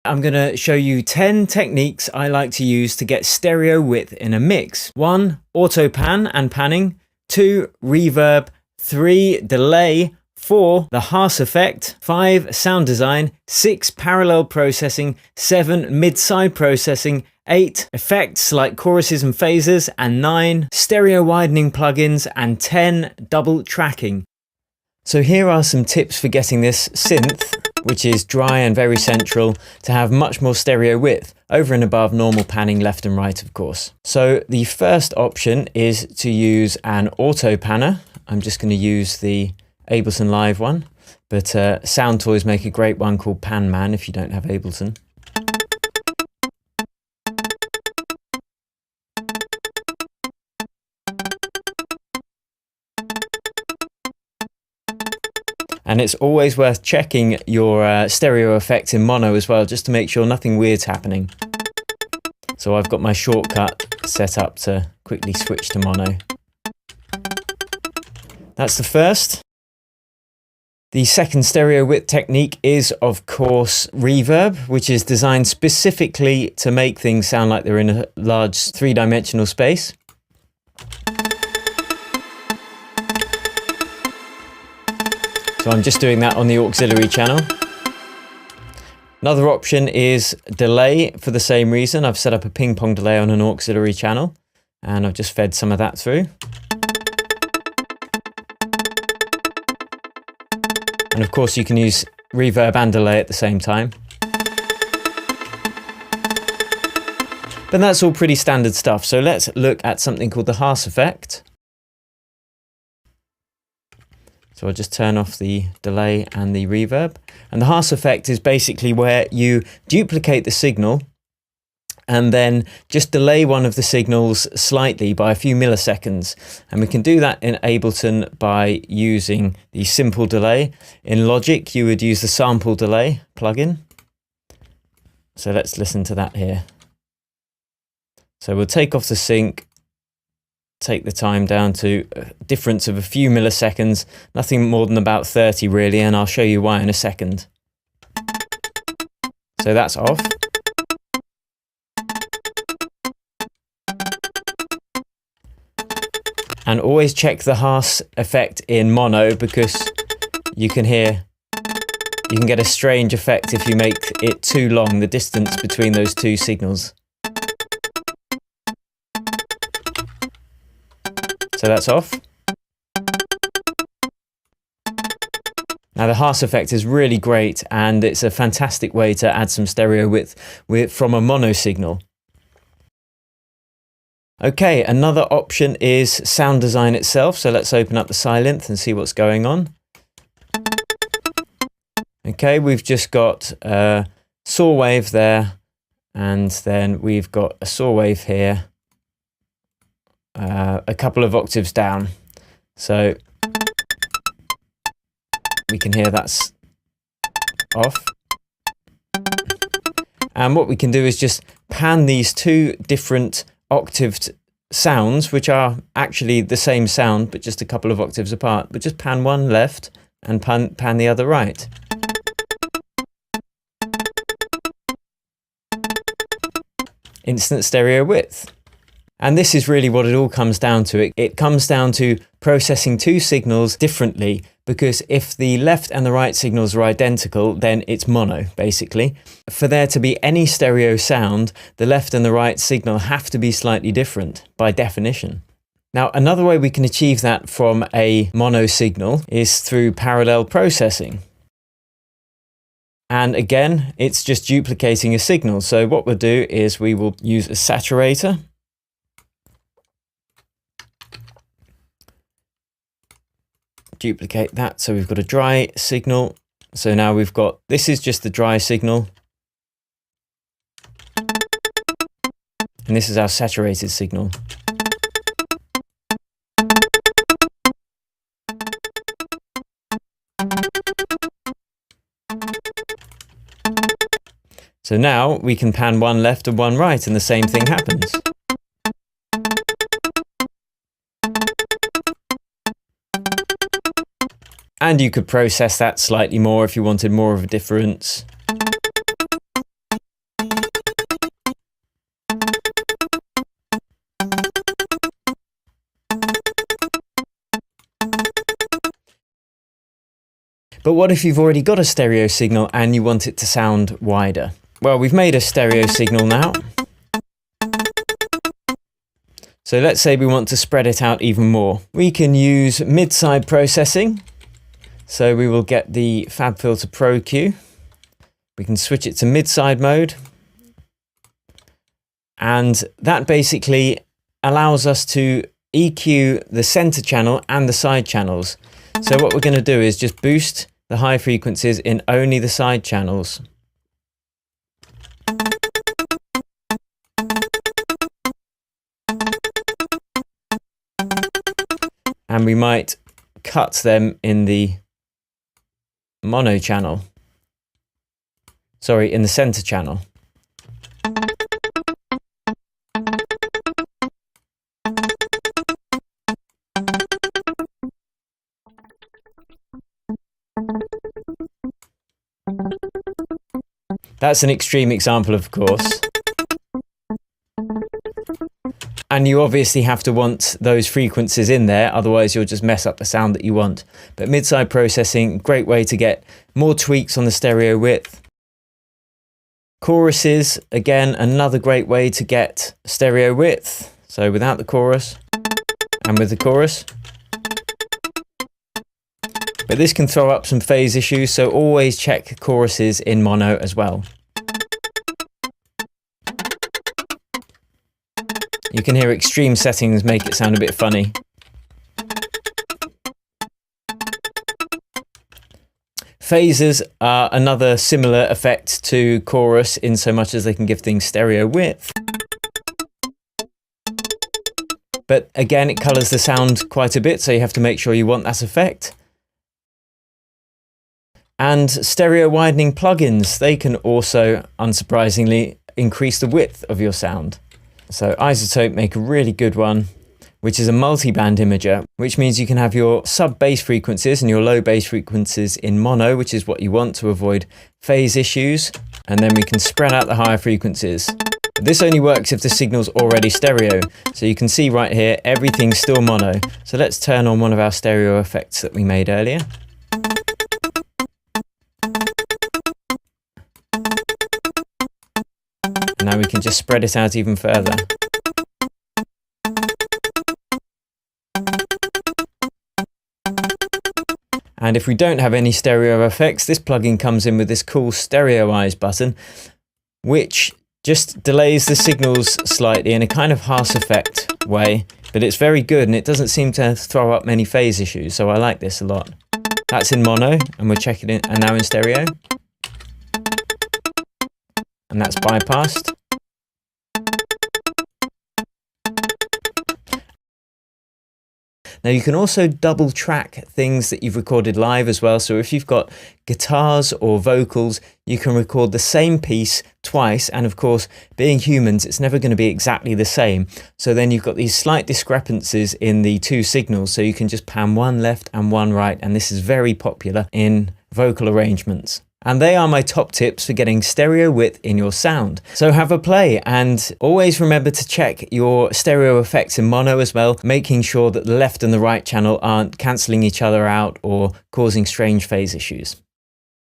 I'm going to show you 10 techniques I like to use to get stereo width in a mix. 1. Auto pan and panning. 2. Reverb. 3. Delay. 4. The Haas effect. 5. Sound design. 6. Parallel processing. 7. Mid-side processing. 8. Effects like choruses and phasers. And 9. Stereo widening plugins. And 10. Double tracking. So here are some tips for getting this synth, which is dry and very central, to have much more stereo width, over and above normal panning left and right, of course. So the first option is to use an auto panner. I'm just going to use the Ableton Live one, but Sound Toys make a great one called Pan Man if you don't have Ableton. And it's always worth checking your stereo effect in mono as well, just to make sure nothing weird's happening. So I've got my shortcut set up to quickly switch to mono. That's the first. The second stereo width technique is, of course, reverb, which is designed specifically to make things sound like they're in a large three-dimensional space. So I'm just doing that on the auxiliary channel. Another option is delay for the same reason. I've set up a ping pong delay on an auxiliary channel and I've just fed some of that through. And of course you can use reverb and delay at the same time. But that's all pretty standard stuff. So let's look at something called the Haas effect. So I'll just turn off the delay and the reverb. And the Haas effect is basically where you duplicate the signal and then just delay one of the signals slightly by a few milliseconds. And we can do that in Ableton by using the simple delay. In Logic, you would use the sample delay plugin. So let's listen to that here. So we'll take off the sync, take the time down to a difference of a few milliseconds, nothing more than about 30 really, and I'll show you why in a second. So that's off. And always check the Haas effect in mono, because you can get a strange effect if you make it too long, the distance between those two signals. So that's off. Now the Haas effect is really great and it's a fantastic way to add some stereo width from a mono signal. Okay, another option is sound design itself. So let's open up the Sylenth and see what's going on. Okay, we've just got a saw wave there, and then we've got a saw wave here. A couple of octaves down, so we can hear that's off. And what we can do is just pan these two different octaved sounds, which are actually the same sound but just a couple of octaves apart, but just pan one left and pan the other right. Instant stereo width. And this is really what it all comes down to. It comes down to processing two signals differently, because if the left and the right signals are identical, then it's mono, basically. For there to be any stereo sound, the left and the right signal have to be slightly different by definition. Now, another way we can achieve that from a mono signal is through parallel processing. And again, it's just duplicating a signal. So what we'll do is we will use a saturator. Duplicate that, so we've got a dry signal. So now we've got, this is just the dry signal, and this is our saturated signal. So now we can pan one left and one right and the same thing happens. And you could process that slightly more if you wanted more of a difference. But what if you've already got a stereo signal and you want it to sound wider? Well, we've made a stereo signal now. So let's say we want to spread it out even more. We can use mid-side processing. So we will get the FabFilter Pro Q. We can switch it to mid-side mode. And that basically allows us to EQ the center channel and the side channels. So what we're going to do is just boost the high frequencies in only the side channels. And we might cut them in the mono channel. Sorry, in the center channel. That's an extreme example, of course. And you obviously have to want those frequencies in there, otherwise you'll just mess up the sound that you want. But mid-side processing, great way to get more tweaks on the stereo width. Choruses, again, another great way to get stereo width. So without the chorus and with the chorus. But this can throw up some phase issues, so always check choruses in mono as well. You can hear extreme settings make it sound a bit funny. Phasers are another similar effect to chorus in so much as they can give things stereo width. But again, it colours the sound quite a bit, so you have to make sure you want that effect. And stereo widening plugins, they can also, unsurprisingly, increase the width of your sound. So iZotope make a really good one, which is a multi-band imager, which means you can have your sub-bass frequencies and your low bass frequencies in mono, which is what you want to avoid phase issues. And then we can spread out the higher frequencies. This only works if the signal's already stereo. So you can see right here, everything's still mono. So let's turn on one of our stereo effects that we made earlier. Now we can just spread it out even further. And if we don't have any stereo effects, this plugin comes in with this cool stereoize button, which just delays the signals slightly in a kind of harsh effect way, but it's very good and it doesn't seem to throw up many phase issues, so I like this a lot. That's in mono, and we're checking it, and now in stereo. And that's bypassed. Now you can also double track things that you've recorded live as well. So if you've got guitars or vocals, you can record the same piece twice. And of course, being humans, it's never going to be exactly the same. So then you've got these slight discrepancies in the two signals. So you can just pan one left and one right. And this is very popular in vocal arrangements. And they are my top tips for getting stereo width in your sound. So have a play, and always remember to check your stereo effects in mono as well, making sure that the left and the right channel aren't cancelling each other out or causing strange phase issues.